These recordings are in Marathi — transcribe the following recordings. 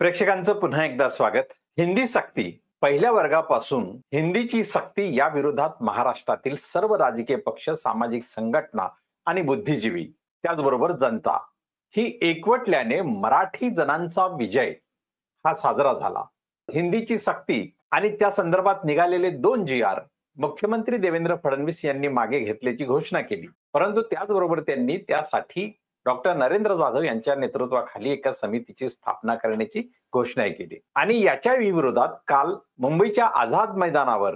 प्रेक्षकांचं पुन्हा एकदा स्वागत. हिंदी सक्ती पहिल्या वर्गापासून हिंदीची सक्ती या विरोधात महाराष्ट्रातील सर्व राजकीय पक्ष, सामाजिक संघटना आणि बुद्धिजीवी त्याचबरोबर जनता ही एकवटल्याने मराठी जनांचा विजय हा साजरा झाला. हिंदीची सक्ती आणि त्या संदर्भात निघालेले 2 जी.आर. मुख्यमंत्री देवेंद्र फडणवीस यांनी मागे घेतल्याची घोषणा केली. परंतु त्याचबरोबर त्यांनी त्यासाठी डॉक्टर नरेंद्र जाधव यांच्या नेतृत्वाखाली एका समितीची स्थापना करण्याची घोषणा केली आणि याच्या विरोधात काल मुंबईच्या आझाद मैदानावर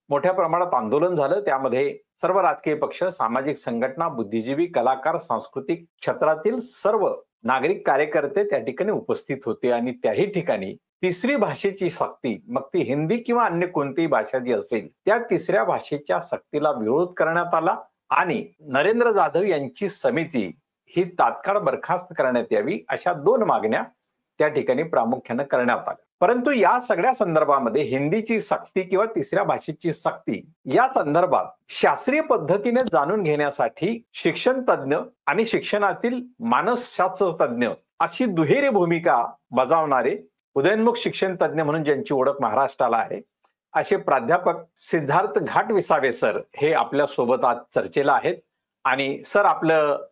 मोठ्या प्रमाणात आंदोलन झालं. त्यामध्ये सर्व राजकीय पक्ष, सामाजिक संघटना, बुद्धिजीवी, कलाकार, सांस्कृतिक क्षेत्रातील सर्व नागरिक कार्यकर्ते त्या ठिकाणी उपस्थित होते आणि त्याही ठिकाणी तिसरी भाषेची सक्ती, मग ती हिंदी किंवा अन्य कोणतीही भाषा जी असेल त्या तिसऱ्या भाषेच्या सक्तीला विरोध करण्यात आला आणि नरेंद्र जाधव यांची समिती ही तात्काळ बरखास्त करण्यात यावी अशा 2 मागण्या त्या ठिकाणी प्रामुख्याने करण्यात आल्या. परंतु या सगळ्या संदर्भामध्ये हिंदीची सक्ती किंवा तिसऱ्या भाषेची सक्ती या संदर्भात शास्त्रीय पद्धतीने जाणून घेण्यासाठी शिक्षण तज्ञ आणि शिक्षणातील मानसशास्त्र तज्ञ अशी दुहेरी भूमिका बजावणारे उदयोन्मुख शिक्षण तज्ञ म्हणून ज्यांची ओळख महाराष्ट्राला आहे असे प्राध्यापक सिद्धार्थ घाटविसावे सर हे आपल्या सोबत आज चर्चेला आहेत. आणि सर, आपलं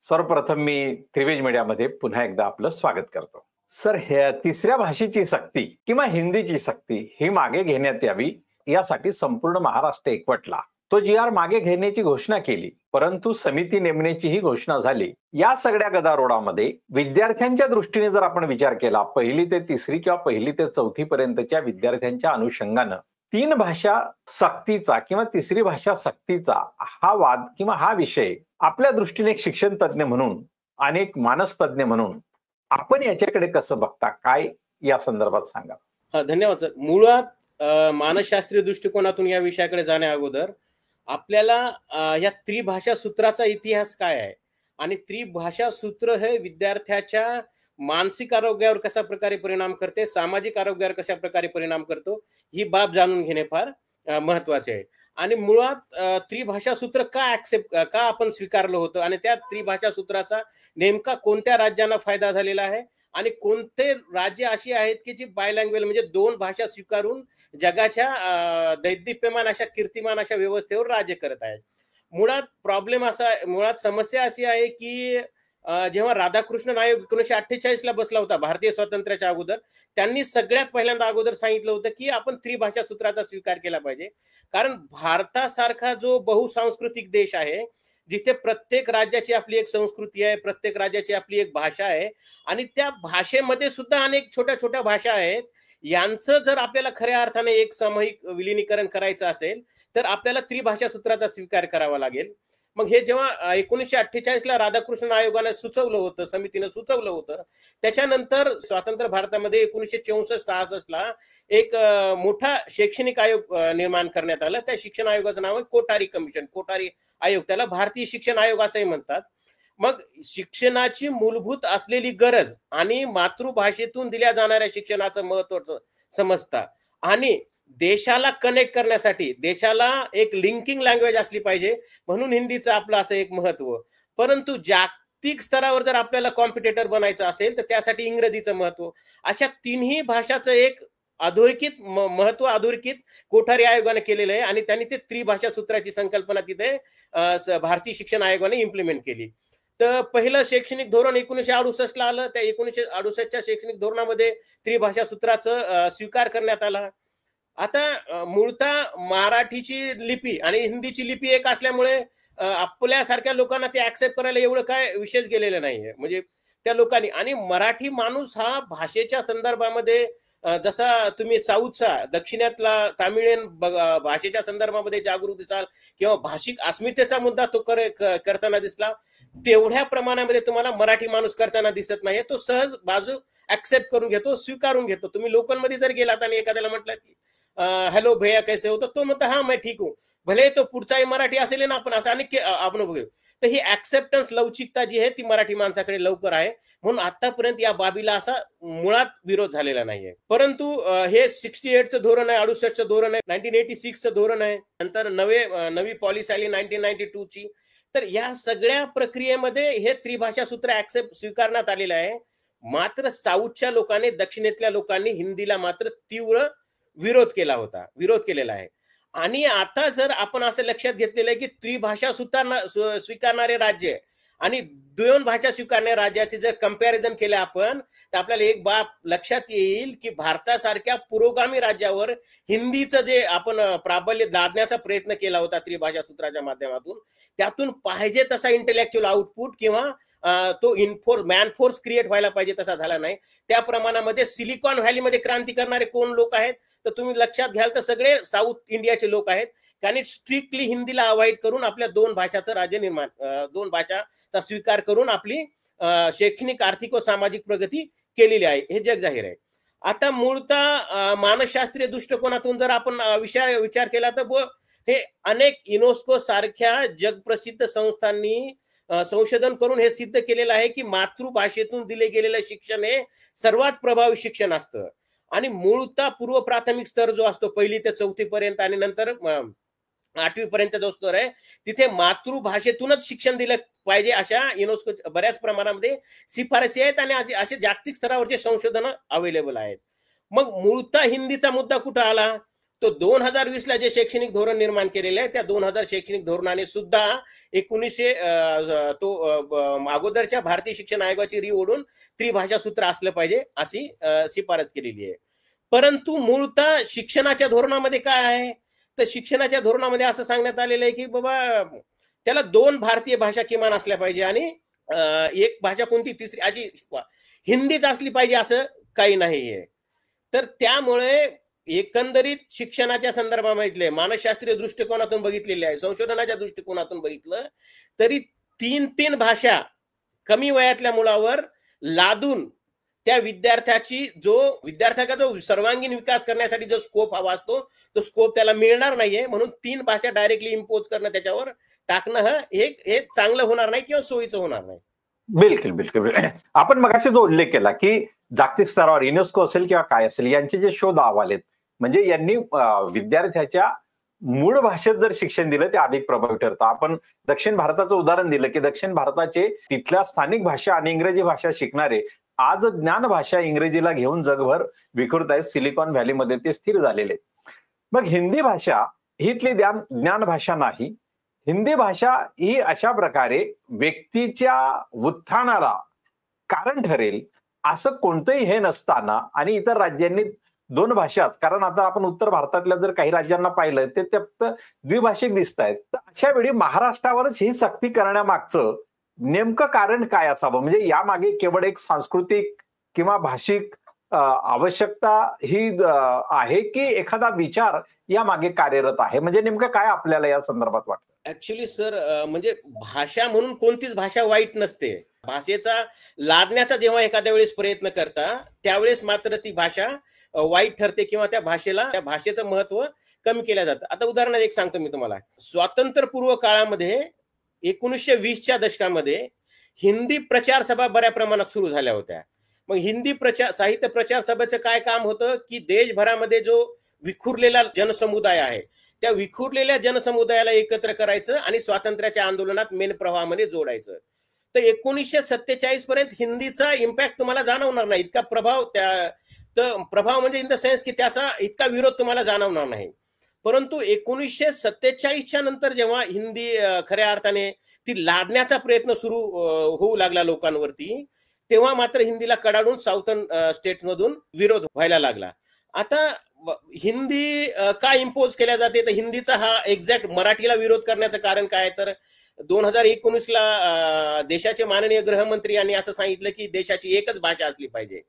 सर्वप्रथम मी त्रिवेज मीडियामध्ये पुन्हा एकदा आपलं स्वागत करतो. सर, हे तिसऱ्या भाषेची सक्ती किंवा हिंदीची सक्ती ही मागे घेण्यात यावी यासाठी संपूर्ण महाराष्ट्र एकवटला. तो जी.आर. मागे घेण्याची घोषणा केली, परंतु समिती नेमण्याची ही घोषणा झाली. या सगळ्या गदारोळामध्ये विद्यार्थ्यांच्या दृष्टीने जर आपण विचार केला, 1ली ते 3री किंवा 1ली ते 4थी पर्यंतच्या विद्यार्थ्यांच्या अनुषंगानं 3 भाषा सक्तीचा किंवा तिसरी भाषा सक्तीचा हा वाद किंवा हा विषय आपल्या दृष्टीने एक शिक्षण तज्ञ म्हणून आणि एक मानस तज्ञ म्हणून आपण याच्याकडे कसं बघता, काय या संदर्भात सांगा? धन्यवाद सर. मुळात मानसशास्त्रीय दृष्टिकोनातून या विषयाकडे जाण्या अगोदर आपल्याला या त्रिभाषा सूत्राचा इतिहास काय आहे आणि त्रिभाषा सूत्र हे विद्यार्थ्याच्या मानसिक आरोग्यावर कशा प्रकारे परिणाम करते, सामाजिक आरोग्यावर कशा प्रकारे परिणाम करतो, ही बाब जाणून घेणे फार महत्वाचे आहे. आणि मुळात त्रिभाषा सूत्र का आपण स्वीकारलं होतं आणि त्या त्रिभाषा सूत्राचा नेमका कोणत्या राज्यांना फायदा झालेला आहे आणि कोणते राज्य अशी आहेत की जी बायलँग्वेज म्हणजे 2 भाषा स्वीकारून जगाच्या दैदिप्यमान अशा कीर्तिमान अशा व्यवस्थेवर राज्य करत आहेत. मुळात समस्या अशी आहे की जेव्हा राधाकृष्णन आयोग 1948 ला बसला होता भारतीय स्वातंत्र्याच्या अगोदर, त्यांनी सगळ्यात पहिल्यांदा अगोदर सांगितलं होतं की आपण त्रिभाषा सूत्राचा स्वीकार केला पाहिजे. कारण भारतासारखा जो बहुसांस्कृतिक देश आहे, जिथे प्रत्येक राज्याची आपली एक संस्कृती आहे, प्रत्येक राज्याची आपली एक भाषा आहे आणि त्या भाषेमध्ये सुद्धा अनेक छोट्या छोट्या भाषा आहेत, यांचं जर आपल्याला खऱ्या अर्थाने एक सामूहिक विलिनीकरण करायचं असेल तर आपल्याला त्रिभाषा सूत्राचा स्वीकार करावा लागेल. मग हे जेव्हा 1948 ला राधाकृष्ण आयोगाने सुचवलं होतं, समितीने सुचवलं होतं, त्याच्यानंतर स्वतंत्र भारतामध्ये 1964-66 ला एक मोठा शैक्षणिक आयोग निर्माण करण्यात आला. त्या शिक्षण आयोगाचं नाव आहे कोठारी कमिशन, कोठारी आयोग. त्याला भारतीय शिक्षण आयोग असंही म्हणतात. मग शिक्षणाची मूलभूत असलेली गरज आणि मातृभाषेतून दिल्या जाणाऱ्या शिक्षणाचं महत्व समजता आणि देशाला कनेक्ट करण्यासाठी देशाला एक लिंकिंग लँग्वेज असली पाहिजे म्हणून हिंदीचं आपलं असं एक महत्व. परंतु जागतिक स्तरावर जर आपल्याला कॉम्पिटिटर बनायचं असेल तर त्यासाठी इंग्रजीचं महत्व. अशा 3ही भाषाचं एक अधोरेखित कोठारी आयोगाने केलेलं आहे आणि त्यांनी ते त्रिभाषा सूत्राची संकल्पना तिथे भारतीय शिक्षण आयोगाने इम्प्लिमेंट केली. तर पहिलं शैक्षणिक धोरण 1968 ला आलं. त्या 1968च्या शैक्षणिक धोरणामध्ये त्रिभाषा सूत्राचं स्वीकार करण्यात आला. आता मूळतः मराठीची लिपी आणि हिंदीची लिपी एक असल्यामुळे आपल्यासारख्या लोकांना ते ऍक्सेप्ट करायला एवढं काय विशेष गेलेलं नाहीये. म्हणजे त्या लोकांनी आणि मराठी माणूस हा भाषेच्या संदर्भामध्ये जसा तुम्ही साऊथचा दक्षिणातला तामिळियन भाषेच्या संदर्भामध्ये जागरूक दिसाल किंवा भाषिक अस्मितेचा मुद्दा तो करताना दिसला, तेवढ्या प्रमाणामध्ये तुम्हाला मराठी माणूस करताना दिसत नाही. तो सहज बाजू ऍक्सेप्ट करून घेतो, स्वीकारून घेतो. तुम्ही लोकलमध्ये जर गेलात आणि एखाद्याला म्हटलं की हॅलो भैया कैसे हो, तो म्हणतो हा मैं ठीक हूँ, भले तो पुढचाही मराठी असेल ना, आपण असं अनेक आपण बघू. तर ही ऍक्सेप्टन्स, लवचिकता जी आहे ती मराठी माणसाकडे लवकर आहे, म्हणून आतापर्यंत या बाबीला असा मुळात विरोध झालेला नाहीये. परंतु हे 68चं धोरण आहे, 68चं धोरण आहे, 1986चं धोरण आहे, नंतर नवी पॉलिसी आली 1992ची. तर या सगळ्या प्रक्रियेमध्ये हे त्रिभाषा सूत्र स्वीकारण्यात आलेलं आहे. मात्र साऊथच्या लोकांनी, दक्षिणेतल्या लोकांनी हिंदीला मात्र तीव्र विरोध केलेला आहे. आणि आता जर आपण असं लक्षात घेतलेलं आहे की त्रिभाषा स्वीकारणारे राज्य आणि 2 भाषा स्वीकारणाऱ्या राज्याचे जर कंपॅरिझन केलं आपण, तर आपल्याला एक बाब लक्षात येईल की भारतासारख्या पुरोगामी राज्यावर हिंदीचं जे आपण प्राबल्य लादण्याचा प्रयत्न केला होता त्रिभाषा सूत्राच्या माध्यमातून, त्यातून पाहिजे तसा इंटेलेक्च्युअल आउटपुट किंवा तो मॅनफोर्स क्रिएट व्हायला पाहिजे तसा झाला नाही. त्या प्रमाणामध्ये सिलिकॉन व्हॅलीमध्ये क्रांती करणारे कोण लोक आहेत, तर तुम्ही लक्षात घ्याल तर सगळे साऊथ इंडियाचे लोक आहेत. त्यांनी स्ट्रिक्टली हिंदीला अवॉइड करून आपल्या 2 भाषाचं राज्य निर्माण, 2 भाषाचा स्वीकार करून आपली शैक्षणिक, आर्थिक व सामाजिक प्रगती केलेली आहे, हे जग जाहीर आहे. आता मूळतः मानसशास्त्रीय दृष्टिकोनातून जर आपण विचार केला तर हे अनेक युनेस्को सारख्या जगप्रसिद्ध संस्थांनी संशोधन करून हे सिद्ध केलेलं आहे की मातृभाषेतून दिले गेलेलं शिक्षण हे सर्वात प्रभावी शिक्षण असतं. आणि मूळतः पूर्व प्राथमिक स्तर जो असतो 1ली ते 4थी पर्यंत आणि नंतर 8वी पर्यंत जो स्तर आहे, तिथे मातृभाषेतूनच शिक्षण दिलं पाहिजे अशा युनेस्को बऱ्याच प्रमाणामध्ये शिफारसी आहेत आणि असे जागतिक स्तरावरचे संशोधन अवेलेबल आहेत. मग मूळतः हिंदीचा मुद्दा कुठं आला, तो 2020 ला जे शैक्षणिक धोरण निर्माण केलेलं आहे, त्या 2000 शैक्षणिक धोरणाने सुद्धा 1900 अगोदरच्या भारतीय शिक्षण आयोगाची ओढून त्रिभाषा सूत्र असलं पाहिजे अशी शिफारस केलेली आहे. परंतु मूळतः शिक्षणाच्या धोरणामध्ये काय आहे, तर शिक्षणाच्या धोरणामध्ये असं सांगण्यात आलेलं आहे की बाबा त्याला 2 भारतीय भाषा किमान असल्या पाहिजे आणि एक भाषा कोणती तिसरी अशी हिंदीच असली पाहिजे असं काही नाही आहे. तर त्यामुळे एकंदरीत शिक्षणाच्या संदर्भामध्ये मानसशास्त्रीय दृष्टिकोनातून बघितलेले आहे, संशोधनाच्या दृष्टिकोनातून बघितलं तरी 3 भाषा कमी वयातल्या मुलावर लादून त्या विद्यार्थ्याचा जो सर्वांगीण विकास करण्यासाठी जो स्कोप हवा असतो, तो स्कोप त्याला मिळणार नाहीये. म्हणून 3 भाषा डायरेक्टली इम्पोज करणं, त्याच्यावर टाकणं हे चांगलं होणार नाही किंवा सोयीचं होणार नाही. बिलकुल बिलकुल. आपण मगाशी जो उल्लेख केला की जागतिक स्तरावर युनेस्को असेल किंवा काय असेल, यांचे जे शोध अहवाल आहेत, म्हणजे यांनी विद्यार्थ्याच्या मूळ भाषेत जर शिक्षण दिलं ते अधिक प्रभावी ठरतं. आपण दक्षिण भारताचं उदाहरण दिलं की दक्षिण भारताचे तिथल्या स्थानिक भाषा आणि इंग्रजी भाषा शिकणारे आज ज्ञान भाषा इंग्रजीला घेऊन जगभर विखुरत आहेत. सिलिकॉन व्हॅलीमध्ये ते स्थिर झालेले. मग हिंदी भाषा ही इथली ज्ञान भाषा नाही. हिंदी भाषा ही अशा प्रकारे व्यक्तीच्या उत्थानाला कारण ठरेल असं कोणतंही हे नसताना, आणि इतर राज्यांनी 2 भाषाच, कारण आता आपण उत्तर भारतातल्या जर काही राज्यांना पाहिलं ते फक्त द्विभाषिक दिसत आहेत. तर अशा वेळी महाराष्ट्रावरच ही सक्ती करण्यामागचं नेमकं कारण काय असावं? म्हणजे यामागे केवळ एक सांस्कृतिक किंवा भाषिक आवश्यकता ही आहे की एखादा विचार या मागे कार्यरत आहे? म्हणजे नेमकं काय आपल्याला या संदर्भात वाटतं? ऍक्च्युली सर, म्हणजे भाषा म्हणून कोणतीच भाषा वाईट नसते. भाषेचा लादण्याचा जेव्हा एखाद्या वेळेस प्रयत्न करता, त्यावेळेस मात्र ती भाषा वाईट ठरते किंवा त्या भाषेचं महत्व कमी केलं जातं. आता उदाहरणार्थ एक सांगतो मी तुम्हाला. स्वातंत्र्यपूर्व काळामध्ये 1920च्या दशकामध्ये हिंदी प्रचार सभा बऱ्या प्रमाणात सुरू झाल्या होत्या. मग हिंदी साहित्य प्रचार सभेचं काय काम होतं की देशभरामध्ये जो विखुरलेला जनसमुदाय आहे, त्या विखुरलेल्या जनसमुदायाला एकत्र करायचं आणि स्वातंत्र्याच्या आंदोलनात मेन प्रवाहामध्ये जोडायचं. तर 1947 पर्यंत हिंदीचा इम्पॅक्ट तुम्हाला जाणवणार नाही, इतका प्रभाव म्हणजे इन द सेन्स की त्याचा इतका विरोध तुम्हाला जाणवणार नाही. परंतु 1947च्या नंतर जेव्हा हिंदी खऱ्या अर्थाने ती लादण्याचा प्रयत्न सुरू होऊ लागला लोकांवरती, तेव्हा मात्र हिंदीला कडाडून साऊथर्न स्टेट्समधून विरोध व्हायला लागला. आता हिंदी का इम्पोज केल्या जाते, तर हिंदीचा हा एक्झॅक्ट मराठीला विरोध करण्याचं कारण काय, तर 2019ला देशाचे माननीय गृहमंत्री यांनी असं सांगितलं की देशाची एकच भाषा असली पाहिजे.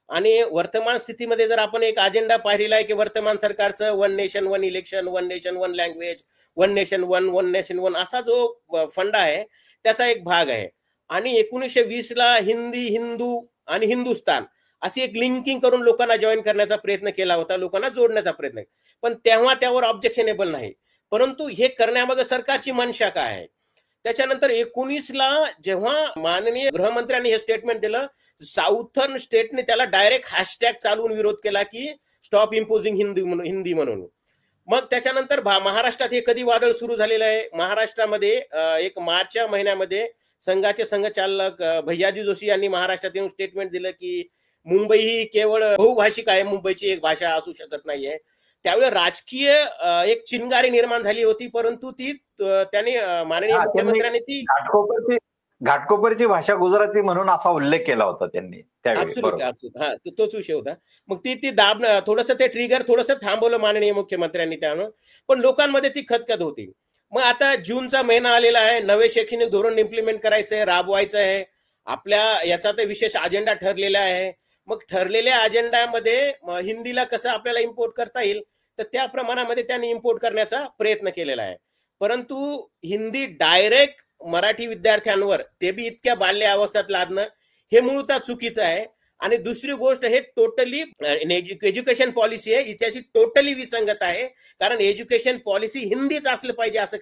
आणि वर्तमान स्थितीमध्ये जर आपण एक अजेंडा पाहिलेला आहे की वर्तमान सरकारचं 1 nation 1 election, 1 nation 1 language, 1 nation 1 nation 1 असा जो फंडा आहे त्याचा एक भाग आहे. आणि 1920ला हिंदी, हिंदू आणि हिंदुस्तान अशी एक लिंकिंग करून लोकांना जॉईन करण्याचा प्रयत्न केला होता, लोकांना जोडण्याचा प्रयत्न, पण तेव्हा त्यावर ऑब्जेक्शनेबल नाही. परंतु हे करण्यामागे सरकारची मनशा काय आहे. त्याच्यानंतर 19ला जेव्हा माननीय गृहमंत्र्यांनी हे स्टेटमेंट दिलं, साऊथर्न स्टेटने त्याला डायरेक्ट हॅशटॅग चालवून विरोध केला की स्टॉप इम्पोजिंग हिंदी म्हणून. मग त्याच्यानंतर महाराष्ट्रात हे कधी वादळ सुरू झालेलं आहे. महाराष्ट्रामध्ये एक मार्चच्या महिन्यामध्ये संघाचे संघचालक भैयाजी जोशी यांनी महाराष्ट्रात येऊन स्टेटमेंट दिलं की मुंबई ही केवळ बहुभाषिक आहे, मुंबईची एक भाषा असू शकत नाहीये. त्यावेळी राजकीय एक चिंगारी निर्माण झाली होती, परंतु ती त्यांनी माननीय मुख्यमंत्र्यांनी ती घाटकोपरची भाषा गुजराती म्हणून असा उल्लेख केला होता त्यांनी त्यावेळी. हा, तोच विषय होता. मग ती दाब थोडस ते ट्रिगर थोडस थांबवलं माननीय मुख्यमंत्र्यांनी त्यानं, पण लोकांमध्ये ती खतखत होती. मग आता जूनचा महिना आलेला आहे, नवे शैक्षणिक धोरण इम्प्लिमेंट करायचंय, राबवायचं आहे. आपल्या याचा तर विशेष अजेंडा ठरलेला आहे. मग ठरलेल्या अजेंडामध्ये हिंदीला कसं आपल्याला इम्पोर्ट करता येईल, तर त्या प्रमाणामध्ये त्यांनी इम्पोर्ट करण्याचा प्रयत्न केलेला आहे. परंतु हिंदी डायरेक्ट मराठी विद्यार्थ्यांवर, ते बी इतक्या बाल्य अवस्थेत लादणं हे मूळतः चुकीचं आहे. आणि दुसरी गोष्ट, हे टोटली एज्युकेशन पॉलिसी आहे, हिच्याशी टोटली विसंगत आहे. कारण एज्युकेशन पॉलिसी हिंदीच असलं पाहिजे असं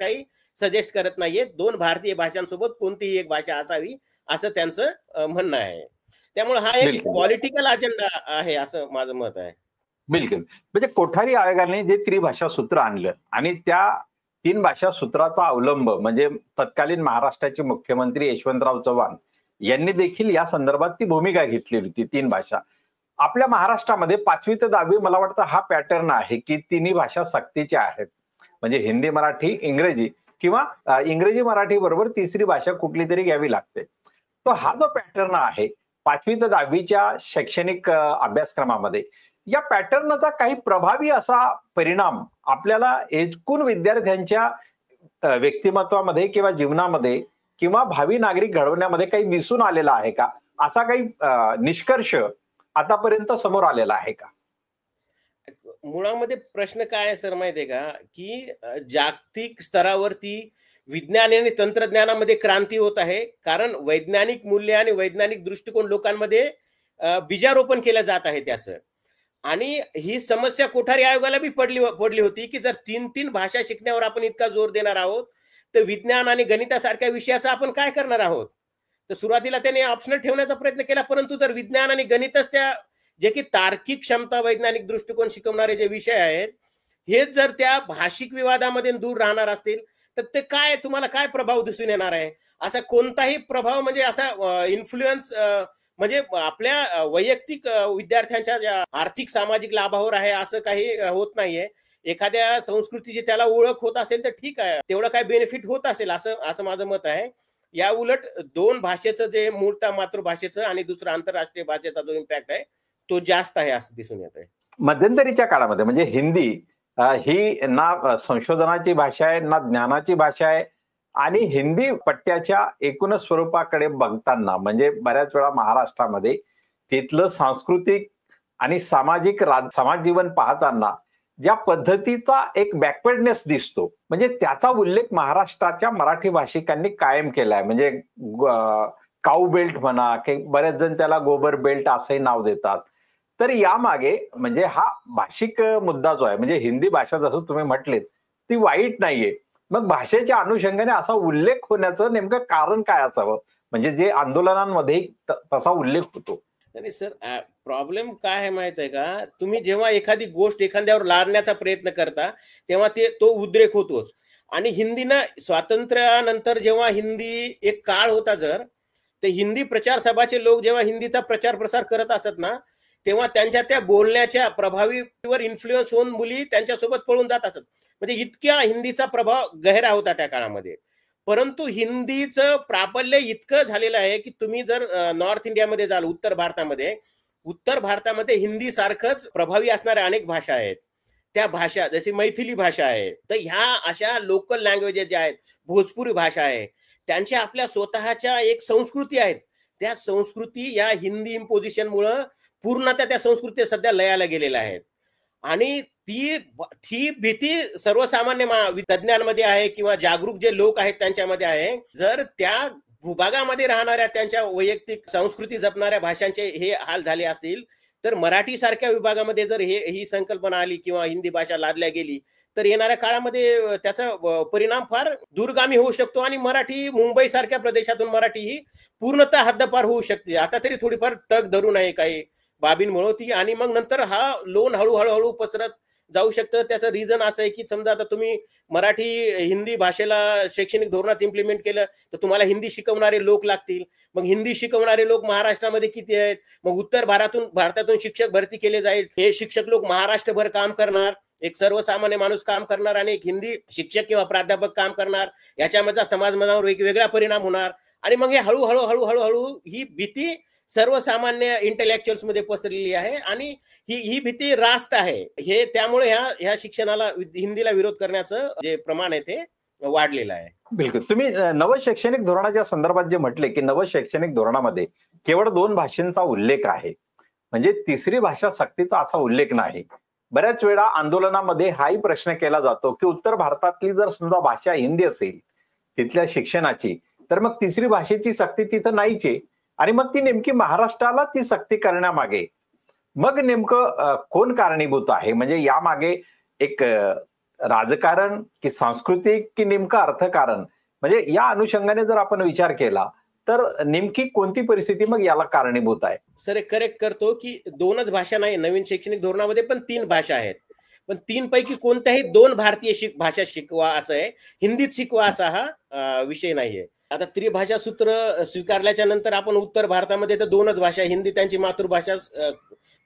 सजेस्ट करत नाहीये. दोन भारतीय भाषांसोबत कोणतीही एक भाषा असावी असं त्यांचं म्हणणं आहे. त्यामुळे हा एक पॉलिटिकल अजेंडा आहे असं माझं मत आहे. बिलकुल. म्हणजे कोठारी आयोगाने जे त्रिभाषा सूत्र आणलं आणि त्या 3 भाषा सूत्राचा अवलंब म्हणजे तत्कालीन महाराष्ट्राचे मुख्यमंत्री यशवंतराव चव्हाण यांनी देखील या संदर्भात ती भूमिका घेतलेली होती. 3 भाषा आपल्या महाराष्ट्रामध्ये 5वी ते 10वी मला वाटतं हा पॅटर्न आहे की तिन्ही भाषा सक्तीच्या आहेत. म्हणजे हिंदी, मराठी, इंग्रजी किंवा इंग्रजी मराठी बरोबर तिसरी भाषा कुठली तरी घ्यावी लागते. तो हा जो पॅटर्न आहे 5वी ते 10वीच्या शैक्षणिक अभ्यासक्रमामध्ये, या पॅटर्नचा काही प्रभावी असा परिणाम आपल्याला एकूण विद्यार्थ्यांच्या व्यक्तिमत्वामध्ये किंवा जीवनामध्ये किंवा भावी नागरिक घडवण्यामध्ये काही दिसून आलेला आहे का? असा काही निष्कर्ष आतापर्यंत समोर आलेला आहे का? मुळामध्ये प्रश्न काय आहे सर माहितीये का, की जागतिक स्तरावरती विज्ञान आणि तंत्रज्ञानामध्ये क्रांती होत आहे. कारण वैज्ञानिक मूल्य आणि वैज्ञानिक दृष्टिकोन लोकांमध्ये बीजारोपण केलं जात आहे त्याचं. आणि ही समस्या कोठारी आयोगाला बी पडली होती की जर 3 भाषा शिकण्यावर आपण इतका जोर देणार आहोत, तर विज्ञान आणि गणितासारख्या विषयाचा आपण काय करणार आहोत. तर सुरुवातीला त्याने ऑप्शनल ठेवण्याचा प्रयत्न केला, परंतु जर विज्ञान आणि गणितच त्या जे की तार्किक क्षमता, वैज्ञानिक दृष्टिकोन शिकवणारे जे विषय आहेत, हे जर त्या भाषिक विवादामध्ये दूर राहणार असतील, तर ते काय तुम्हाला काय प्रभाव दिसून येणार आहे? असा कोणताही प्रभाव म्हणजे असा इन्फ्लुएन्स म्हणजे आपल्या वैयक्तिक विद्यार्थ्यांच्या ज्या आर्थिक सामाजिक लाभावर आहे असं काही होत नाहीये. एखाद्या संस्कृतीची त्याला ओळख होत असेल तर ठीक आहे, तेवढं काय बेनिफिट होत असेल असं माझं मत आहे. या उलट 2 भाषेचं जे मूळतः मातृभाषेचं आणि दुसरं आंतरराष्ट्रीय भाषेचा जो इम्पॅक्ट आहे तो जास्त आहे असं दिसून येत आहे. मध्यंतरीच्या काळामध्ये म्हणजे हिंदी ही ना संशोधनाची भाषा आहे ना ज्ञानाची भाषा आहे. आणि हिंदी पट्ट्याच्या एकूणच स्वरूपाकडे बघताना म्हणजे बऱ्याच वेळा महाराष्ट्रामध्ये तिथलं सांस्कृतिक आणि सामाजिक समाज जीवन पाहताना ज्या पद्धतीचा एक बॅकवर्डनेस दिसतो, म्हणजे त्याचा उल्लेख महाराष्ट्राच्या मराठी भाषिकांनी कायम केलाय. म्हणजे काऊ बेल्ट म्हणा, की बरेच जण त्याला गोबर बेल्ट असंही नाव देतात. तर यामागे म्हणजे हा भाषिक मुद्दा जो आहे, म्हणजे हिंदी भाषा जसं तुम्ही म्हटलेत ती वाईट नाहीये. मग भाषेच्या अनुषंगाने असा उल्लेख होण्याचं नेमकं कारण काय असावं? म्हणजे जे आंदोलनांमध्ये तसा उल्लेख होतो. नाही सर, प्रॉब्लेम काय आहे माहित आहे का, तुम्ही जेव्हा एखादी गोष्ट एखाद्यावर लादण्याचा प्रयत्न करता तेव्हा तो उद्रेक होतोच. आणि हिंदीनं स्वातंत्र्यानंतर जेव्हा हिंदी एक काळ होता, जर ते हिंदी प्रचार सभाचे लोक जेव्हा हिंदीचा प्रचार प्रसार करत असत ना, तेव्हा त्यांच्या त्या बोलण्याच्या प्रभावीवर इन्फ्लुएन्स होऊन मुली त्यांच्यासोबत पळून जात असत. म्हणजे इतक्या हिंदीचा प्रभाव गहिरा होता त्या काळामध्ये. परंतु हिंदीचं प्राबल्य इतकं झालेलं आहे की तुम्ही जर नॉर्थ इंडियामध्ये जाल, उत्तर भारतामध्ये हिंदी सारखंच प्रभावी असणाऱ्या अनेक भाषा आहेत. त्या भाषा जशी मैथिली भाषा आहे, तर ह्या अशा लोकल लँग्वेजेस ज्या आहेत, भोजपुरी भाषा आहे, त्यांच्या आपल्या स्वतःच्या एक संस्कृती आहेत. त्या संस्कृती या हिंदी इम्पोजिशनमुळं पूर्णतः त्या संस्कृती सध्या लयाला गेलेल्या आहेत. आणि ती भीती सर्वसामान्य तज्ञांमध्ये आहे किंवा जागरूक जे लोक आहेत त्यांच्यामध्ये आहे. जर त्या भूभागामध्ये राहणाऱ्या त्यांच्या वैयक्तिक संस्कृती जपणाऱ्या भाषांचे हे हाल झाले असतील, तर मराठी सारख्या विभागामध्ये जर ही संकल्पना आली किंवा हिंदी भाषा लादल्या गेली, तर येणाऱ्या काळामध्ये त्याचा परिणाम फार दूरगामी होऊ शकतो. आणि मराठी, मुंबई सारख्या प्रदेशातून मराठी ही पूर्णतः हद्दपार होऊ शकते. आता तरी थोडीफार तग धरू नये काही बाबींमुळे ती, आणि मग नंतर हा लोन हळूहळू पसरत जाऊ शकतं. त्याचं रिझन असं आहे की समजा आता तुम्ही मराठी हिंदी भाषेला शैक्षणिक धोरणात इम्प्लिमेंट केलं तर तुम्हाला हिंदी शिकवणारे लोक लागतील. मग हिंदी शिकवणारे लोक महाराष्ट्रामध्ये किती आहेत? मग उत्तर भारतातून शिक्षक भरती केले जाईल. हे शिक्षक लोक महाराष्ट्रभर काम करणार, एक सर्वसामान्य माणूस काम करणार आणि एक हिंदी शिक्षक किंवा प्राध्यापक काम करणार. याच्यामध्ये समाजावर वेगवेगळा परिणाम होणार आणि मग हे हळूहळू हळूहळू हळू ही भीती सर्वसामान्य इंटेलेक्च्युअल्स मध्ये पसरलेली आहे आणि ही भीती रास्त आहे. हे त्यामुळे ह्या शिक्षणाला हिंदीला विरोध करण्याचं जे प्रमाण आहे ते वाढलेलं आहे. बिलकुल. तुम्ही नव शैक्षणिक धोरणाच्या संदर्भात जे म्हटले की नव शैक्षणिक धोरणामध्ये केवळ 2 भाषांचा उल्लेख आहे, म्हणजे तिसरी भाषा सक्तीचा असा उल्लेख नाही. बऱ्याच वेळा आंदोलनामध्ये हाही प्रश्न केला जातो की उत्तर भारतातली जर समजा भाषा हिंदी असेल तिथल्या शिक्षणाची, तर मग तिसरी भाषेची सक्ती तिथं नाहीच आहे आणि मग ती नेमकी महाराष्ट्राला ती सक्ती करण्यामागे मग नेमकं कोण कारणीभूत आहे? म्हणजे यामागे एक राजकारण की सांस्कृतिक की नेमकं अर्थकारण, म्हणजे या अनुषंगाने जर आपण विचार केला तर नेमकी कोणती परिस्थिती मग याला कारणीभूत आहे? सर करेक्ट करतो की 2च भाषा नाही, नवीन शैक्षणिक धोरणामध्ये पण 3 भाषा आहेत. पण 3 पैकी कोणत्याही 2 भारतीय भाषा शिकवा असं आहे, हिंदीत शिकवा असा हा विषय नाहीये. आता त्रिभाषा सूत्र स्वीकारल्याच्या नंतर आपण उत्तर भारतामध्ये तर 2च भाषा, हिंदी त्यांची मातृभाषा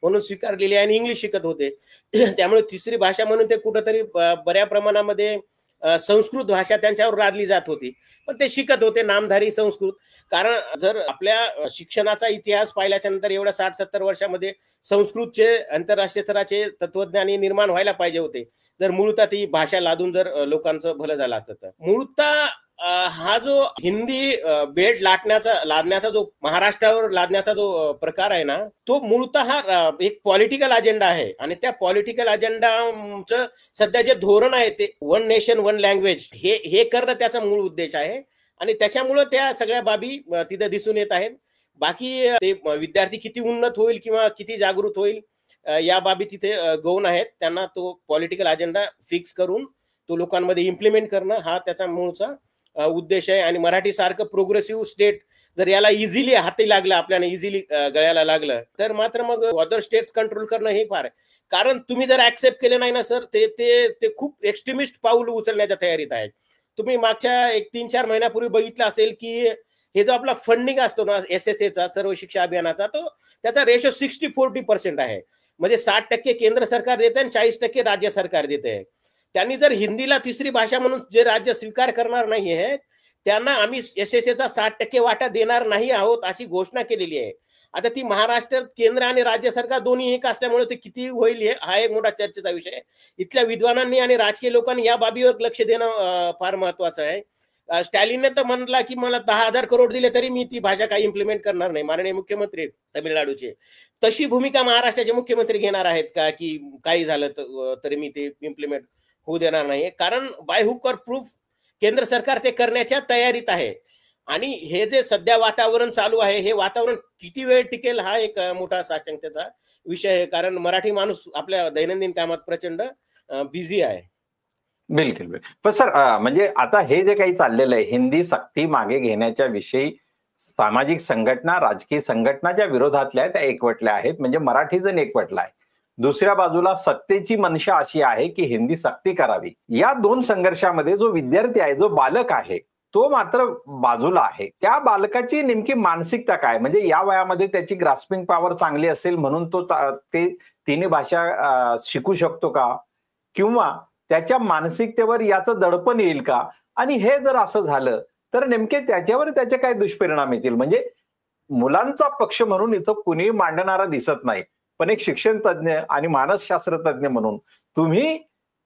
म्हणून स्वीकारलेली आहे आणि इंग्लिश शिकत होते. त्यामुळे तिसरी भाषा म्हणून ते कुठंतरी बऱ्या प्रमाणामध्ये संस्कृत भाषा त्यांच्यावर लादली जात होती, पण ते शिकत होते नामधारी संस्कृत. कारण जर आपल्या शिक्षणाचा इतिहास पाहिल्याच्या नंतर एवढ्या 60-70 वर्षामध्ये संस्कृतचे आंतरराष्ट्रीय स्तराचे तत्वज्ञानी निर्माण व्हायला पाहिजे होते, जर मूळतः ती भाषा लादून जर लोकांचं भलं झालं असतं. तर मूळतः हा जो हिंदी बेल्ट लादण्याचा जो महाराष्ट्रावर लादण्याचा जो प्रकार आहे ना, तो मूळतः हा एक पॉलिटिकल अजेंडा आहे आणि त्या पॉलिटिकल अजेंडाचं सध्या जे धोरण आहे ते 1 नेशन 1 लँग्वेज हे करणं त्याचा मूळ उद्देश आहे आणि त्याच्यामुळे त्या सगळ्या बाबी तिथे दिसून येत आहेत. बाकी ते विद्यार्थी किती उन्नत होईल किंवा किती जागृत होईल या बाबी तिथे गौण आहेत. त्यांना तो पॉलिटिकल अजेंडा फिक्स करून तो लोकांमध्ये इम्प्लिमेंट करणं हा त्याचा मूळचा उद्देश आहे. आणि मराठी सारखं प्रोग्रेसिव्ह स्टेट जर याला इझिली हाती लागलं, आपल्याला इझिली गळ्याला लागलं, तर मात्र मग अदर स्टेट्स कंट्रोल करणं हे फार आहे. कारण तुम्ही जर ऍक्सेप्ट केलं नाही ना सर, ते खूप एक्स्ट्रीमिस्ट पाऊल उचलण्याच्या तयारीत आहेत. तुम्ही मागच्या 3-4 महिन्यापूर्वी बघितलं असेल की हे जो आपला फंडिंग असतो ना SSAचा, सर्व शिक्षा अभियानाचा, तो त्याचा रेशो 60-40% आहे. म्हणजे 60% केंद्र सरकार देते आणि 40% राज्य सरकार देते. त्यांनी जर हिंदीला तिसरी भाषा म्हणून जे राज्य स्वीकार करणार नाही आहेत त्यांना आम्ही SSAचा 60% वाटा देणार नाही आहोत अशी घोषणा केलेली आहे. आता ती महाराष्ट्र केंद्र आणि राज्य सरकार दोन्ही एक असल्यामुळे ते किती होईल हा एक मोठा चर्चेचा विषय आहे. इथल्या विद्वानांनी आणि राजकीय लोकांनी या बाबीवर लक्ष देणं फार महत्वाचं आहे. स्टॅलिनने तर म्हणला की मला 10,000 करोड दिले तरी मी ती भाषा काही इम्प्लिमेंट करणार नाही, माननीय मुख्यमंत्री तमिळनाडूचे. तशी भूमिका महाराष्ट्राचे मुख्यमंत्री घेणार आहेत का की काही झालं तरी मी ते इम्प्लिमेंट होऊ देणार नाही? कारण बाय हुक और प्रूफ केंद्र सरकार ते करण्याच्या तयारीत आहे. आणि हे जे सध्या वातावरण चालू आहे, हे वातावरण किती वेळ टिकेल हा एक मोठा साशंकतेचा विषय आहे. कारण मराठी माणूस आपल्या दैनंदिन कामात प्रचंड बिझी आहे. बिलकुल. पण सर म्हणजे आता हे जे काही चाललेलं आहे हिंदी सक्ती मागे घेण्याच्या विषयी सामाजिक संघटना, राजकीय संघटना ज्या विरोधातल्या त्या एकवटल्या आहेत, म्हणजे मराठी जण एकवटला आहे. दुसऱ्या बाजूला सत्तेची मनशा अशी आहे की हिंदी सक्ती करावी. या 2 संघर्षामध्ये जो विद्यार्थी आहे, जो बालक आहे, तो मात्र बाजूला आहे. त्या बालकाची नेमकी मानसिकता काय? म्हणजे या वयामध्ये त्याची ग्रास्पिंग पॉवर चांगली असेल म्हणून तो ते तिन्ही भाषा शिकू शकतो का? किंवा त्याच्या मानसिकतेवर याचं दडपण येईल का? आणि हे जर असं झालं तर नेमके त्याच्यावर त्याचे काय दुष्परिणाम येतील? म्हणजे मुलांचा पक्ष म्हणून इथं कुणी मांडणारा दिसत नाही, पण एक शिक्षण तज्ञ आणि मानसशास्त्र तज्ञ म्हणून तुम्ही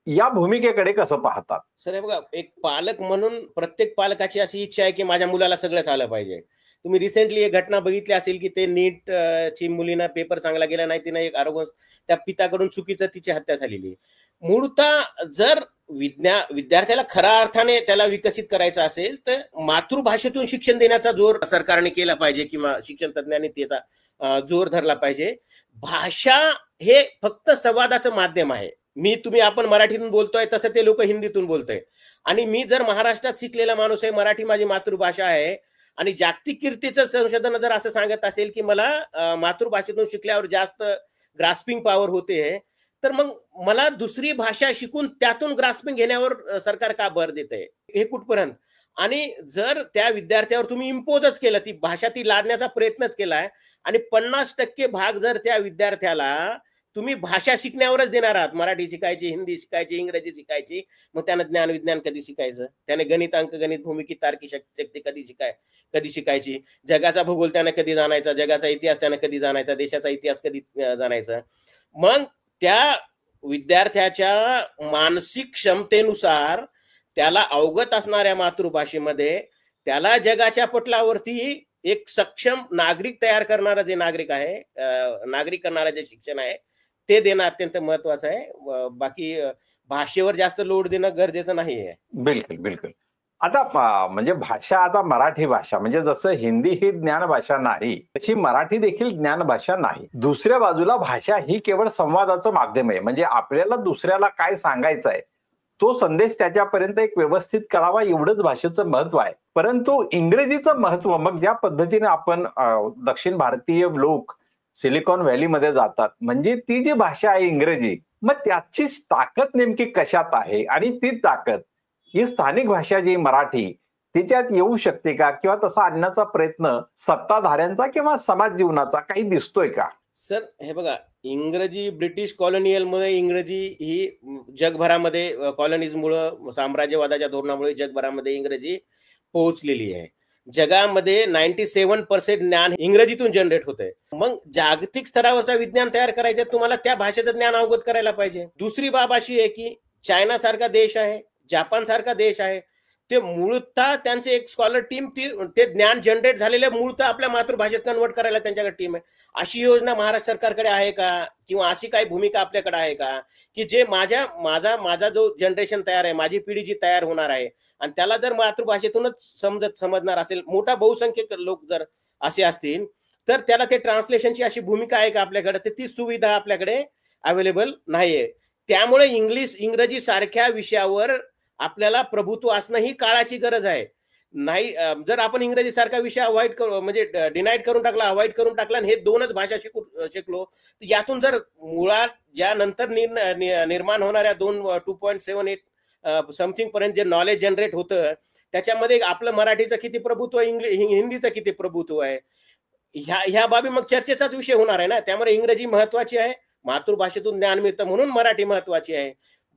या भूमिकेकडे कसं पाहतात? सर हे बघा, एक पालक म्हणून प्रत्येक पालकाची अशी इच्छा आहे की माझ्या मुलाला सगळंच आलं पाहिजे. तुम्ही रिसेंटली एक घटना बघितली असेल की ते नीट ची मुलीनं पेपर चांगला गेला नाही, तिनं एक आरोग्य त्या पिताकडून चुकीचं तिची हत्या झालेली. मूळतः जर विद्यार्थ्याला खऱ्या अर्थाने त्याला विकसित करायचं असेल तर मातृभाषेतून शिक्षण देण्याचा जोर सरकारने केला पाहिजे किंवा शिक्षण तज्ञांनी त्याचा जोर धरला पाहिजे. भाषा हे फक्त संवादाचं माध्यम आहे. तुम्ही आपण मराठीतून बोलतोय तसं ते लोक हिंदीतून बोलतोय. आणि मी जर महाराष्ट्रात शिकलेला माणूस आहे, मराठी माझी मातृभाषा आहे आणि जागतिक कीर्तीचं संशोधन जर असं सांगत असेल की मला मातृभाषेतून शिकल्यावर जास्त ग्रास्पिंग पॉवर होते, तर मग मला दुसरी भाषा शिकून त्यातून ग्रास्पिंग घेण्यावर सरकार का भर देत आहे, हे कुठपर्यंत? आणि जर त्या विद्यार्थ्यावर तुम्ही इम्पोजच केलं, ती भाषा ती लादण्याचा प्रयत्नच केलाय आणि 50% भाग जर त्या विद्यार्थ्याला तुम्ही भाषा शिकण्यावरच देणार आहात, मराठी शिकायची, हिंदी शिकायची, इंग्रजी शिकायची, मग त्यानं ज्ञान विज्ञान कधी शिकायचं? त्याने गणित, अंकगणित, भूमिती, तार्किक शक्ती कधी शिकायची? जगाचा भूगोल त्याने कधी जाणायचा? जगाचा इतिहास त्याने कधी जाणायचा? देशाचा इतिहास कधी जाणायचा? मग त्या विद्यार्थ्याच्या मानसिक क्षमतेनुसार त्याला अवगत असणाऱ्या मातृभाषेमध्ये त्याला जगाच्या पटलावरती एक सक्षम नागरिक तयार करणारा जे नागरिक आहे, नागरिक करणारा जे शिक्षण आहे ते देणं अत्यंत महत्वाचं आहे. बाकी भाषेवर जास्त लोड देणं गरजेचं नाही आहे. बिलकुल बिलकुल. आता म्हणजे भाषा, आता मराठी भाषा म्हणजे जसं हिंदी ही ज्ञान भाषा नाही, तशी मराठी देखील ज्ञान भाषा नाही. दुसऱ्या बाजूला भाषा ही केवळ संवादाचं माध्यम आहे. म्हणजे आपल्याला दुसऱ्याला काय सांगायचं आहे तो संदेश त्याच्यापर्यंत एक व्यवस्थित करावा, एवढंच भाषेचं महत्व आहे. परंतु इंग्रजीचं महत्व, मग ज्या पद्धतीने आपण दक्षिण भारतीय लोक सिलिकॉन व्हॅलीमध्ये जातात, म्हणजे ती जी भाषा आहे इंग्रजी, मग त्याची ताकद नेमकी कशात आहे? आणि ती ताकद ही स्थानिक भाषा जी मराठी तिच्यात येऊ शकते का? किंवा तसा आणण्याचा प्रयत्न सत्ताधाऱ्यांचा किंवा समाज जीवनाचा काही दिसतोय का? सर हे बघा, इंग्रजी ब्रिटिश कॉलोनियलमुळे इंग्रजी ही जगभरामध्ये कॉलनीजमुळं, साम्राज्यवादाच्या धोरणामुळे जगभरामध्ये इंग्रजी पोहोचलेली आहे. जगामध्ये 97% ज्ञान इंग्रजीतून जनरेट होत आहे. मग जागतिक स्तरावरचा विज्ञान तयार करायचं, तुम्हाला त्या भाषेचं ज्ञान अवगत करायला पाहिजे. दुसरी बाब अशी आहे की चायना सारखा देश आहे, जापान सारखा देश आहे, ते मूळतः त्यांचे एक स्कॉलर टीम ते ज्ञान जनरेट झालेले मूळतः आपल्या मातृभाषेत कन्वर्ट करायला त्यांच्याकडे टीम आहे. अशी योजना महाराष्ट्र सरकारकडे आहे का? किंवा अशी काही भूमिका आपल्याकडे आहे का की जे माझा जो जनरेशन तयार आहे, माझी पिढी जी तयार होणार आहे आणि त्याला जर मातृभाषेतूनच समजणार असेल, मोठा बहुसंख्यक लोक जर असे असतील, तर त्याला ते ट्रान्सलेशनची अशी भूमिका आहे का आपल्याकडे? तर ती सुविधा आपल्याकडे अवेलेबल नाहीये. त्यामुळे इंग्रजी सारख्या विषयावर आपल्याला प्रभुत्व असणं ही काळाची गरज आहे. नाही, जर आपण इंग्रजी सारखा विषय अवॉइड करू, म्हणजे डिनाईड करून टाकला, अवॉइड करून टाकला आणि हे दोनच भाषा शिकलो, तर यातून जर मुळात ज्या नंतर निर्माण होणाऱ्या 2.78 समथिंग पर्यंत जे नॉलेज जनरेट होतं, त्याच्यामध्ये आपलं मराठीचं किती प्रभुत्व, हिंदीचं किती प्रभुत्व आहे, ह्या बाबी मग चर्चेचाच विषय होणार आहे ना. त्यामुळे इंग्रजी महत्वाची आहे, मातृभाषेतून ज्ञान मिळतं म्हणून मराठी महत्वाची आहे.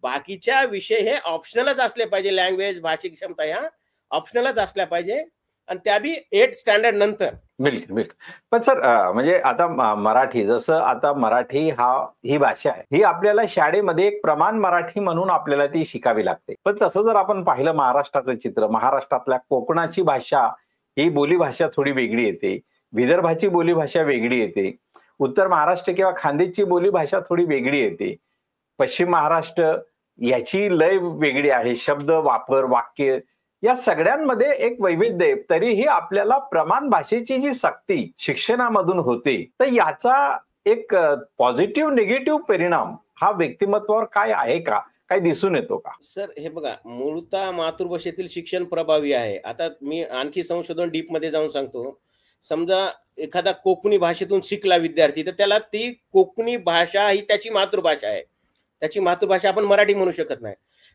बाकीच्या विषय हे ऑप्शनलच असले पाहिजे. लँग्वेज, भाषिक क्षमता ह्या ऑप्शनलच असल्या पाहिजे आणि त्या बी 8th स्टँडर्ड नंतर. बिलकुल बिलकुल. पण सर म्हणजे आता मराठी, जसं आता मराठी ही भाषा आहे, ही आपल्याला शाळेमध्ये एक प्रमाण मराठी म्हणून आपल्याला ती शिकावी लागते. पण तसं जर आपण पाहिलं महाराष्ट्राचं चित्र, महाराष्ट्रातल्या कोकणाची भाषा ही बोलीभाषा थोडी वेगळी येते, विदर्भाची बोलीभाषा वेगळी येते, उत्तर महाराष्ट्र किंवा खानदेशची बोलीभाषा थोडी वेगळी येते, पश्चिम महाराष्ट्र याची लय वेगळी आहे, शब्द वापर, वाक्य या सगळ्यांमध्ये एक वैविध्य आहे. तरीही आपल्याला प्रमाण भाषेची जी सक्ती शिक्षणामधून होते, तर याचा एक पॉझिटिव्ह निगेटिव्ह परिणाम हा व्यक्तिमत्वावर काय आहे का, काय दिसून येतो का? सर हे बघा, मूळतः मातृभाषेतील शिक्षण प्रभावी आहे. आता मी आणखी संशोधन डीप मध्ये जाऊन सांगतो. समजा एखादा कोकणी भाषेतून शिकला विद्यार्थी, तर त्याला ती कोकणी भाषा ही त्याची मातृभाषा आहे, त्याची मातृभाषा आपण मराठी म्हणू शकत नाही,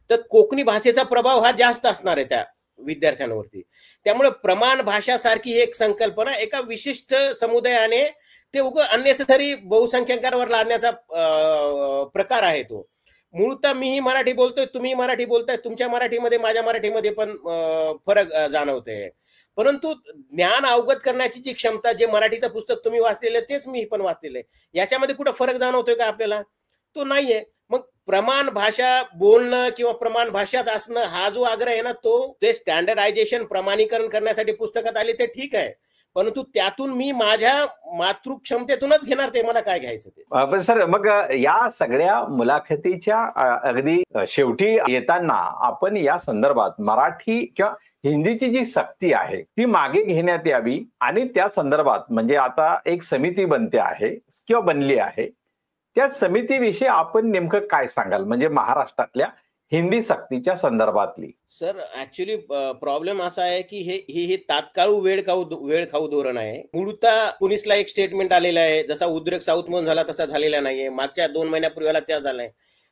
तर कोकणी भाषेचा प्रभाव हा जास्त असणार आहे त्या विद्यार्थ्यांवरती. त्यामुळे प्रमाण भाषा सारखी एक संकल्पना एका विशिष्ट समुदायाने ते अननेसेसरी बहुसंख्याकांवर लादण्याचा प्रकार आहे तो. मूळतः मीही मराठी बोलतोय, तुम्ही मराठी बोलताय, तुमच्या मराठीमध्ये माझ्या मराठीमध्ये पण फरक जाणवते. परंतु ज्ञान अवगत करण्याची जी क्षमता, जे मराठीचं पुस्तक तुम्ही वाचलेलं तेच मी पण वाचलेलं आहे, याच्यामध्ये कुठं फरक जाणवतोय का आपल्याला? तो नाहीये. मग प्रमाण भाषा बोलणं किंवा प्रमाण भाषात असणं हा जो आग्रह आहे ना, तो ते स्टँडर्डायझेशन, प्रमाणीकरण करण्यासाठी पुस्तकात आले ते ठीक आहे, परंतु त्यातून मी माझ्या मातृक्षमतेतूनच घेणार, ते मला काय घ्यायचं ते. पण सर मग या सगळ्या मुलाखतीच्या अगदी शेवटी येताना आपण या संदर्भात मराठी किंवा हिंदीची जी सक्ती आहे ती मागे घेण्यात यावी आणि त्या संदर्भात म्हणजे आता एक समिती बनते आहे किंवा बनली आहे, त्या समितीविषयी आपण नेमकं काय सांगाल? म्हणजे महाराष्ट्रातल्या हिंदी सक्तीच्या संदर्भातली. सर ऍक्च्युली प्रॉब्लेम असा आहे की हे तात्काळ वेळ खाऊ धोरण आहे. मूळतः 19ला एक स्टेटमेंट आलेलं आहे, जसा उद्रेक साऊथ मधून झाला तसा झालेला नाहीये. मागच्या 2 महिन्यापूर्वीला त्या झालाय.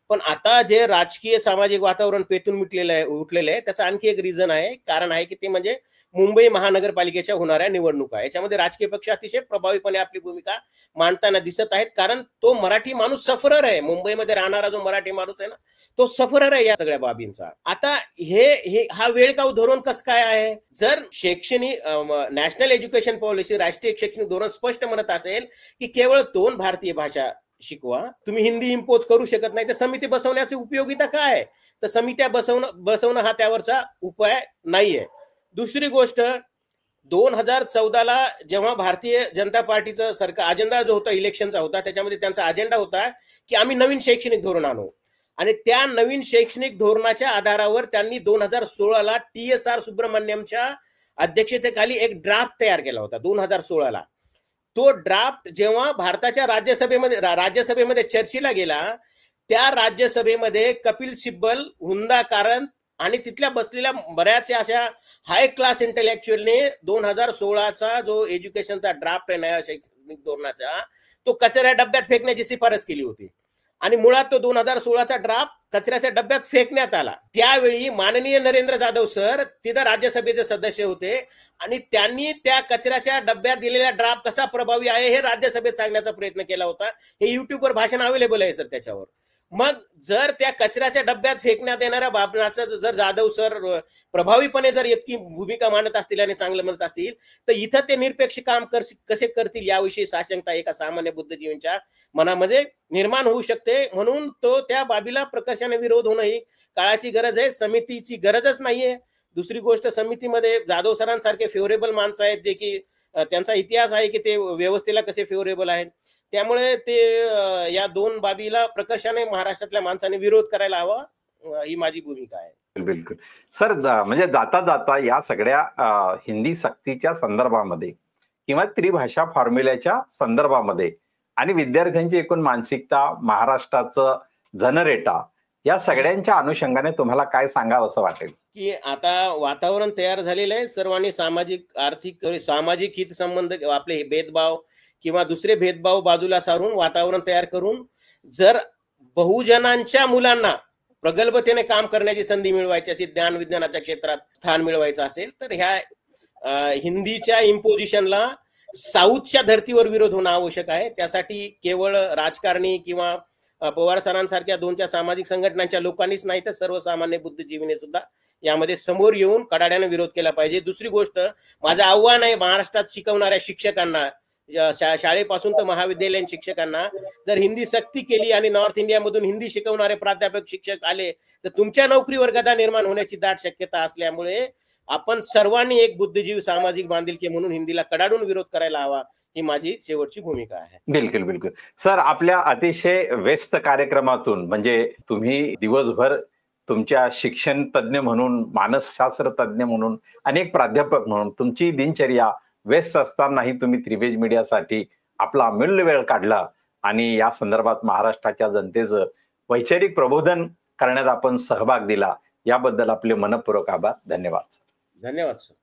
पण आता जे राजकीय सामाजिक वातावरण पेटून उठलेलं आहे त्याचं आणखी एक रिझन आहे, कारण आहे की ते म्हणजे मुंबई महानगरपालिकेच्या होणाऱ्या निवडणुका. याच्यामध्ये राजकीय पक्ष अतिशय प्रभावीपणे आपली भूमिका मांडताना दिसत आहेत, कारण तो मराठी माणूस सफरर आहे. मुंबईमध्ये राहणारा जो मराठी माणूस आहे ना, तो सफरर आहे या सगळ्या बाबींचा. आता हा वेळ का धोरण कसं काय आहे? जर शैक्षणिक नॅशनल एज्युकेशन पॉलिसी, राष्ट्रीय शैक्षणिक धोरण स्पष्ट म्हणत असेल की केवळ 2 भारतीय भाषा शिकवा, तुम्ही हिंदी इम्पोज करू शकत नाही, तर समिती बसवण्याची उपयोगिता काय आहे? तर समित्या बसवणं हा त्यावरचा उपाय नाहीये. दुसरी गोष्ट, 2014ला जेव्हा भारतीय जनता पार्टीचं सरकार अजेंडा जो होता इलेक्शनचा होता, त्याच्यामध्ये त्यांचा अजेंडा होता की आम्ही नवीन शैक्षणिक धोरण आणू, आणि त्या नवीन शैक्षणिक धोरणाच्या आधारावर त्यांनी 2016ला TSR सुब्रमण्यमच्या अध्यक्षतेखाली एक ड्राफ्ट तयार केला होता 2016ला. तो ड्राफ्ट जेव्हा भारताच्या राज्यसभेमध्ये चर्चेला गेला, त्या राज्यसभेमध्ये कपिल सिब्बल, हुंदा कारंत आणि तिथल्या बसलेल्या बऱ्याचशा अशा हाय क्लास इंटेलेक्च्युअलने 2016चा जो एज्युकेशनचा ड्राफ्ट आहे नया शैक्षणिक धोरणाचा, तो कचऱ्या डब्यात फेकण्याची शिफारस केली होती. आणि मुळात तो 2016चा ड्राफ्ट कचऱ्याच्या डब्यात फेकण्यात आला. त्यावेळी माननीय नरेंद्र जाधव सर तिथं राज्यसभेचे सदस्य होते आणि त्यांनी त्या कचऱ्याच्या डब्यात दिलेला ड्राफ्ट कसा प्रभावी आहे हे राज्यसभेत सांगण्याचा प्रयत्न केला होता. हे युट्यूबवर भाषण अवेलेबल आहे सर त्याच्यावर. मग जर त्या कचऱ्याच्या डब्यात फेकण्यात येणाऱ्या बाबीचं जर जाधव सर प्रभावीपणे जर इतकी भूमिका मांडत असतील आणि चांगलं म्हणत असतील, तर इथं ते निरपेक्ष काम कसे करतील याविषयी साशंकता एका सामान्य बुद्धिजीवींच्या मनामध्ये निर्माण होऊ शकते. म्हणून तो त्या बाबीला प्रकर्षाने विरोध होणं ही काळाची गरज आहे, समितीची गरजच नाहीये. दुसरी गोष्ट, समितीमध्ये जाधव सरांसारखे फेवरेबल माणसं आहेत जे की त्यांचा इतिहास आहे की ते व्यवस्थेला कसे फेवरेबल आहेत. त्यामुळे ते या 2 बाबीला प्रकर्षाने महाराष्ट्रातल्या माणसाने विरोध करायला हवा, ही माझी भूमिका आहे. बिलकुल सर. म्हणजे जाता जाता या सगळ्या हिंदी सक्तीच्या संदर्भामध्ये किंवा त्रिभाषा फॉर्म्युल्याच्या संदर्भामध्ये आणि विद्यार्थ्यांची एकूण मानसिकता, महाराष्ट्राचं जनरेटा, या सगळ्यांच्या अनुषंगाने तुम्हाला काय सांगावं असं वाटेल? की आता वातावरण तयार झालेलं आहे. सर्वांनी सामाजिक हित संबंध, आपले भेदभाव किंवा दुसरे भेदभाव बाजूला सारून वातावरण तयार करून जर बहुजनांच्या मुलांना प्रगल्भतेने काम करण्याची संधी मिळवायची असेल, ज्ञान विज्ञानाच्या क्षेत्रात स्थान मिळवायचं असेल, तर ह्या हिंदीच्या इम्पोजिशनला साऊथच्या धर्तीवर विरोध होणं आवश्यक आहे. त्यासाठी केवळ राजकारणी किंवा पवार सरांसारख्या 2-4 सामाजिक संघटनांच्या लोकांनीच नाही, तर सर्वसामान्य बुद्धिजीवीने सुद्धा यामध्ये समोर येऊन कडाड्याने विरोध केला पाहिजे. दुसरी गोष्ट, माझं आव्हान आहे महाराष्ट्रात शिकवणाऱ्या शिक्षकांना, शाळेपासून तर महाविद्यालयीन शिक्षकांना, जर हिंदी सक्ती केली आणि नॉर्थ इंडियामधून हिंदी शिकवणारे प्राध्यापक शिक्षक आले, तर तुमच्या नोकरीवर गदा निर्माण होण्याची दाट शक्यता असल्यामुळे आपण सर्वांनी एक बुद्धिजीवी सामाजिक बांधिलकी म्हणून हिंदीला कडाडून विरोध करायला हवा, ही माझी शेवटची भूमिका आहे. बिलकुल बिलकुल सर. आपल्या अतिशय व्यस्त कार्यक्रमातून, म्हणजे तुम्ही दिवसभर तुमच्या शिक्षण तज्ञ म्हणून, मानसशास्त्र तज्ञ म्हणून, अनेक प्राध्यापक म्हणून तुमची दिनचर्या व्यस्त असतानाही तुम्ही त्रिभेज मीडियासाठी आपला अमूल्य वेळ काढला आणि या संदर्भात महाराष्ट्राच्या जनतेचं वैचारिक प्रबोधन करण्यात आपण सहभाग दिला. याबद्दल आपले मनपूर्वक आभार. धन्यवाद. धन्यवाद सर.